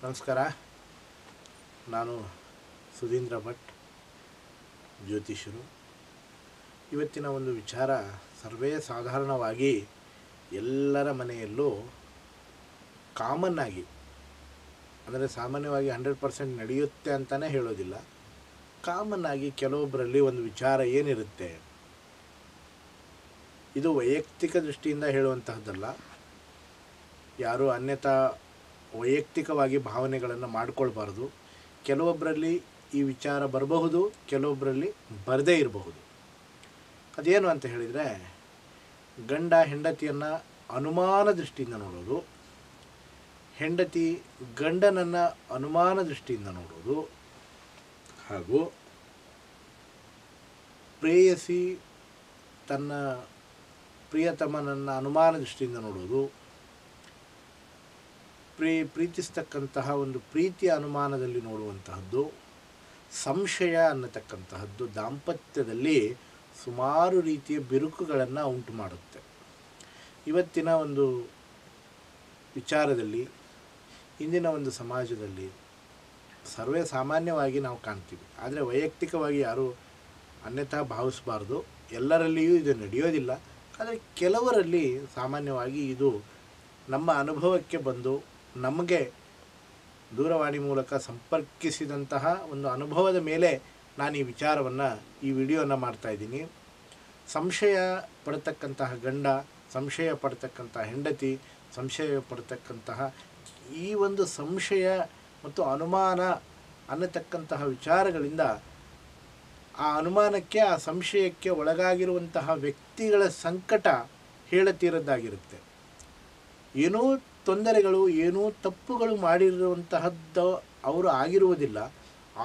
ನಮಸ್ಕಾರ. ನಾನು ಸುಧೀಂದ್ರ ಭಟ್, ಜ್ಯೋತಿಷರು. ಇವತ್ತಿನ ಒಂದು ವಿಚಾರ ಸರ್ವೇ ಸಾಧಾರಣವಾಗಿ ಎಲ್ಲರ ಮನೆಯಲ್ಲೂ ಕಾಮನ್ ಆಗಿ, ಅಂದರೆ ಸಾಮಾನ್ಯವಾಗಿ 100% ನಡೆಯುತ್ತೆ ಅಂತಲೇ ಹೇಳೋದಿಲ್ಲ, ಕಾಮನ್ ಆಗಿ ಕೆಲವೊಬ್ಬರಲ್ಲಿ ಒಂದು ವಿಚಾರ ಏನಿರುತ್ತೆ, ಇದು ವೈಯಕ್ತಿಕ ದೃಷ್ಟಿಯಿಂದ ಹೇಳುವಂತಹದ್ದಲ್ಲ, ಯಾರೂ ಅನ್ಯಥಾ ವೈಯಕ್ತಿಕವಾಗಿ ಭಾವನೆಗಳನ್ನು ಮಾಡಿಕೊಳ್ಬಾರ್ದು. ಕೆಲವೊಬ್ಬರಲ್ಲಿ ಈ ವಿಚಾರ ಬರಬಹುದು, ಕೆಲವೊಬ್ಬರಲ್ಲಿ ಬರದೇ ಇರಬಹುದು. ಅದೇನು ಅಂತ ಹೇಳಿದರೆ, ಗಂಡ ಹೆಂಡತಿಯನ್ನು ಅನುಮಾನ ದೃಷ್ಟಿಯಿಂದ ನೋಡೋದು, ಹೆಂಡತಿ ಗಂಡನನ್ನು ಅನುಮಾನ ದೃಷ್ಟಿಯಿಂದ ನೋಡೋದು, ಹಾಗೂ ಪ್ರೇಯಸಿ ತನ್ನ ಪ್ರಿಯತಮನನ್ನು ಅನುಮಾನ ದೃಷ್ಟಿಯಿಂದ ನೋಡೋದು, ಪ್ರೀತಿಸ್ತಕ್ಕಂತಹ ಒಂದು ಪ್ರೀತಿಯ ಅನುಮಾನದಲ್ಲಿ ನೋಡುವಂತಹದ್ದು, ಸಂಶಯ ಅನ್ನತಕ್ಕಂತಹದ್ದು ದಾಂಪತ್ಯದಲ್ಲಿ ಸುಮಾರು ರೀತಿಯ ಬಿರುಕುಗಳನ್ನು ಉಂಟು ಮಾಡುತ್ತೆ. ಇವತ್ತಿನ ಒಂದು ವಿಚಾರದಲ್ಲಿ, ಇಂದಿನ ಒಂದು ಸಮಾಜದಲ್ಲಿ ಸರ್ವೇ ಸಾಮಾನ್ಯವಾಗಿ ನಾವು ಕಾಣ್ತೀವಿ. ಆದರೆ ವೈಯಕ್ತಿಕವಾಗಿ ಯಾರೂ ಅನ್ಯಥಾ ಭಾವಿಸಬಾರ್ದು. ಎಲ್ಲರಲ್ಲಿಯೂ ಇದು ನಡೆಯೋದಿಲ್ಲ. ಆದರೆ ಕೆಲವರಲ್ಲಿ ಸಾಮಾನ್ಯವಾಗಿ ಇದು ನಮ್ಮ ಅನುಭವಕ್ಕೆ ಬಂದು ನಮಗೆ ದೂರವಾಣಿ ಮೂಲಕ ಸಂಪರ್ಕಿಸಿದಂತಹ ಒಂದು ಅನುಭವದ ಮೇಲೆ ನಾನು ಈ ವಿಚಾರವನ್ನು, ಈ ವಿಡಿಯೋನ ಮಾಡ್ತಾಯಿದ್ದೀನಿ. ಸಂಶಯ ಪಡ್ತಕ್ಕಂತಹ ಗಂಡ, ಸಂಶಯ ಪಡ್ತಕ್ಕಂತಹ ಹೆಂಡತಿ, ಸಂಶಯ ಪಡ್ತಕ್ಕಂತಹ ಈ ಒಂದು ಸಂಶಯ ಮತ್ತು ಅನುಮಾನ ಅನ್ನತಕ್ಕಂತಹ ವಿಚಾರಗಳಿಂದ ಆ ಅನುಮಾನಕ್ಕೆ, ಆ ಸಂಶಯಕ್ಕೆ ಒಳಗಾಗಿರುವಂತಹ ವ್ಯಕ್ತಿಗಳ ಸಂಕಟ ಹೇಳತೀರದ್ದಾಗಿರುತ್ತೆ. ಏನೂ ತೊಂದರೆಗಳು, ಏನೂ ತಪ್ಪುಗಳು ಮಾಡಿರುವಂತಹದ್ದು ಅವರು ಆಗಿರುವುದಿಲ್ಲ.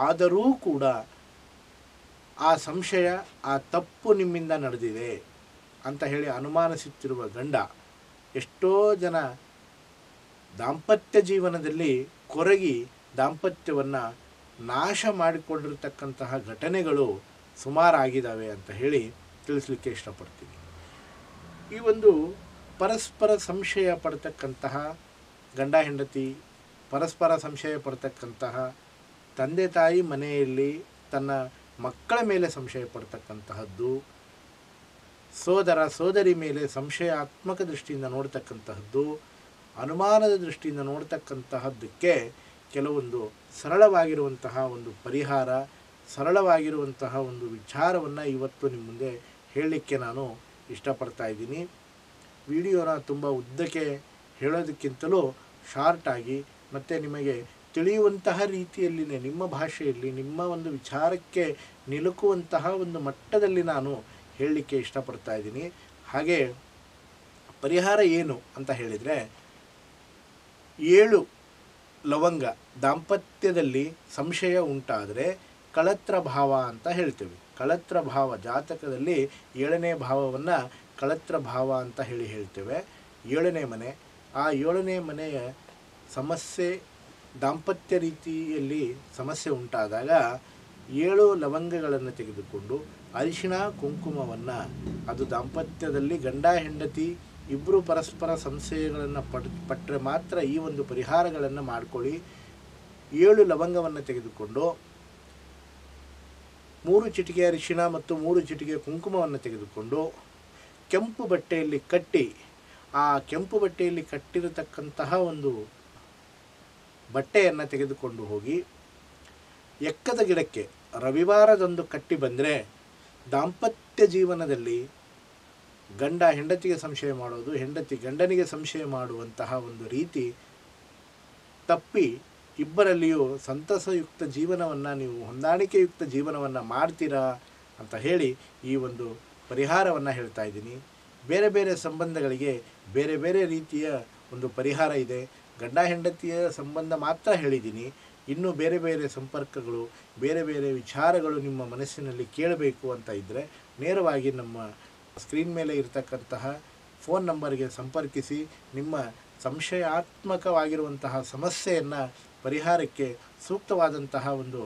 ಆದರೂ ಕೂಡ ಆ ಸಂಶಯ, ಆ ತಪ್ಪು ನಿಮ್ಮಿಂದ ನಡೆದಿದೆ ಅಂತ ಹೇಳಿ ಅನುಮಾನಿಸುತ್ತಿರುವ ಗಂಡ, ಎಷ್ಟೋ ಜನ ದಾಂಪತ್ಯ ಜೀವನದಲ್ಲಿ ಕೊರಗಿ ದಾಂಪತ್ಯವನ್ನು ನಾಶ ಮಾಡಿಕೊಂಡಿರ್ತಕ್ಕಂತಹ ಘಟನೆಗಳು ಸುಮಾರಾಗಿದ್ದಾವೆ ಅಂತ ಹೇಳಿ ತಿಳಿಸ್ಲಿಕ್ಕೆ ಇಷ್ಟಪಡ್ತೀನಿ. ಈ ಒಂದು ಪರಸ್ಪರ ಸಂಶಯ ಪಡ್ತಕ್ಕಂತಹ ಗಂಡ ಹೆಂಡತಿ, ಪರಸ್ಪರ ಸಂಶಯ ಪಡ್ತಕ್ಕಂತಹ ತಂದೆ ತಾಯಿ ಮನೆಯಲ್ಲಿ ತನ್ನ ಮಕ್ಕಳ ಮೇಲೆ ಸಂಶಯ ಪಡ್ತಕ್ಕಂತಹದ್ದು, ಸೋದರ ಸೋದರಿ ಮೇಲೆ ಸಂಶಯಾತ್ಮಕ ದೃಷ್ಟಿಯಿಂದ ನೋಡ್ತಕ್ಕಂತಹದ್ದು, ಅನುಮಾನದ ದೃಷ್ಟಿಯಿಂದ ನೋಡ್ತಕ್ಕಂತಹದ್ದಕ್ಕೆ ಕೆಲವೊಂದು ಸರಳವಾಗಿರುವಂತಹ ಒಂದು ಪರಿಹಾರ, ಸರಳವಾಗಿರುವಂತಹ ಒಂದು ವಿಚಾರವನ್ನು ಇವತ್ತು ನಿಮ್ಮ ಮುಂದೆ ಹೇಳಲಿಕ್ಕೆ ನಾನು ಇಷ್ಟಪಡ್ತಾ ಇದ್ದೀನಿ. ವಿಡಿಯೋನ ತುಂಬ ಉದ್ದಕ್ಕೆ ಹೇಳೋದಕ್ಕಿಂತಲೂ ಶಾರ್ಟಾಗಿ ಮತ್ತು ನಿಮಗೆ ತಿಳಿಯುವಂತಹ ರೀತಿಯಲ್ಲಿನೇ, ನಿಮ್ಮ ಭಾಷೆಯಲ್ಲಿ, ನಿಮ್ಮ ಒಂದು ವಿಚಾರಕ್ಕೆ ನಿಲುಕುವಂತಹ ಒಂದು ಮಟ್ಟದಲ್ಲಿ ನಾನು ಹೇಳಲಿಕ್ಕೆ ಇಷ್ಟಪಡ್ತಾ ಇದ್ದೀನಿ. ಹಾಗೆ ಪರಿಹಾರ ಏನು ಅಂತ ಹೇಳಿದರೆ, 7 ಲವಂಗ ದಾಂಪತ್ಯದಲ್ಲಿ ಸಂಶಯ ಉಂಟಾದರೆ ಕಳತ್ರ ಭಾವ ಅಂತ ಹೇಳ್ತೇವೆ. ಕಳತ್ರ ಭಾವ ಜಾತಕದಲ್ಲಿ 7ನೇ ಭಾವವನ್ನು ಕಳತ್ರ ಭಾವ ಅಂತ ಹೇಳ್ತೇವೆ. 7ನೇ ಮನೆ, ಆ 7ನೇ ಮನೆಯ ಸಮಸ್ಯೆ, ದಾಂಪತ್ಯ ರೀತಿಯಲ್ಲಿ ಸಮಸ್ಯೆ ಉಂಟಾದಾಗ 7 ಲವಂಗಗಳನ್ನು ತೆಗೆದುಕೊಂಡು ಅರಿಶಿಣ ಕುಂಕುಮವನ್ನು, ಅದು ದಾಂಪತ್ಯದಲ್ಲಿ ಗಂಡ ಹೆಂಡತಿ ಇಬ್ಬರು ಪರಸ್ಪರ ಸಂಶಯಗಳನ್ನು ಪಟ್ಟರೆ ಮಾತ್ರ ಈ ಒಂದು ಪರಿಹಾರಗಳನ್ನು ಮಾಡಿಕೊಳ್ಳಿ. 7 ಲವಂಗವನ್ನು ತೆಗೆದುಕೊಂಡು 3 ಚಿಟಿಕೆ ಅರಿಶಿಣ ಮತ್ತು 3 ಚಿಟಿಕೆ ಕುಂಕುಮವನ್ನು ತೆಗೆದುಕೊಂಡು ಕೆಂಪು ಬಟ್ಟೆಯಲ್ಲಿ ಕಟ್ಟಿ, ಆ ಕೆಂಪು ಬಟ್ಟೆಯಲ್ಲಿ ಕಟ್ಟಿರತಕ್ಕಂತಹ ಒಂದು ಬಟ್ಟೆಯನ್ನು ತೆಗೆದುಕೊಂಡು ಹೋಗಿ ಎಕ್ಕದ ಗಿಡಕ್ಕೆ ರವಿವಾರದಂದು ಕಟ್ಟಿ ಬಂದರೆ ದಾಂಪತ್ಯ ಜೀವನದಲ್ಲಿ ಗಂಡ ಹೆಂಡತಿಗೆ ಸಂಶಯ ಮಾಡೋದು, ಹೆಂಡತಿ ಗಂಡನಿಗೆ ಸಂಶಯ ಮಾಡುವಂತಹ ಒಂದು ರೀತಿ ತಪ್ಪಿ ಇಬ್ಬರಲ್ಲಿಯೂ ಸಂತಸಯುಕ್ತ ಜೀವನವನ್ನು, ನೀವು ಹೊಂದಾಣಿಕೆಯುಕ್ತ ಜೀವನವನ್ನು ಮಾಡ್ತೀರಾ ಅಂತ ಹೇಳಿ ಈ ಒಂದು ಪರಿಹಾರವನ್ನು ಹೇಳ್ತಾ ಇದ್ದೀನಿ. ಬೇರೆ ಬೇರೆ ಸಂಬಂಧಗಳಿಗೆ ಬೇರೆ ಬೇರೆ ರೀತಿಯ ಒಂದು ಪರಿಹಾರ ಇದೆ. ಗಂಡ ಹೆಂಡತಿಯ ಸಂಬಂಧ ಮಾತ್ರ ಹೇಳಿದ್ದೀನಿ. ಇನ್ನೂ ಬೇರೆ ಬೇರೆ ಸಂಪರ್ಕಗಳು, ಬೇರೆ ಬೇರೆ ವಿಚಾರಗಳು ನಿಮ್ಮ ಮನಸ್ಸಿನಲ್ಲಿ ಕೇಳಬೇಕು ಅಂತ ಇದ್ದರೆ ನೇರವಾಗಿ ನಮ್ಮ ಸ್ಕ್ರೀನ್ ಮೇಲೆ ಇರತಕ್ಕಂತಹ ಫೋನ್ ನಂಬರ್ಗೆ ಸಂಪರ್ಕಿಸಿ ನಿಮ್ಮ ಸಂಶಯಾತ್ಮಕವಾಗಿರುವಂತಹ ಸಮಸ್ಯೆಯನ್ನು ಪರಿಹಾರಕ್ಕೆ ಸೂಕ್ತವಾದಂತಹ ಒಂದು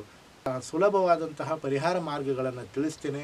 ಸುಲಭವಾದಂತಹ ಪರಿಹಾರ ಮಾರ್ಗಗಳನ್ನು ತಿಳಿಸ್ತೇನೆ.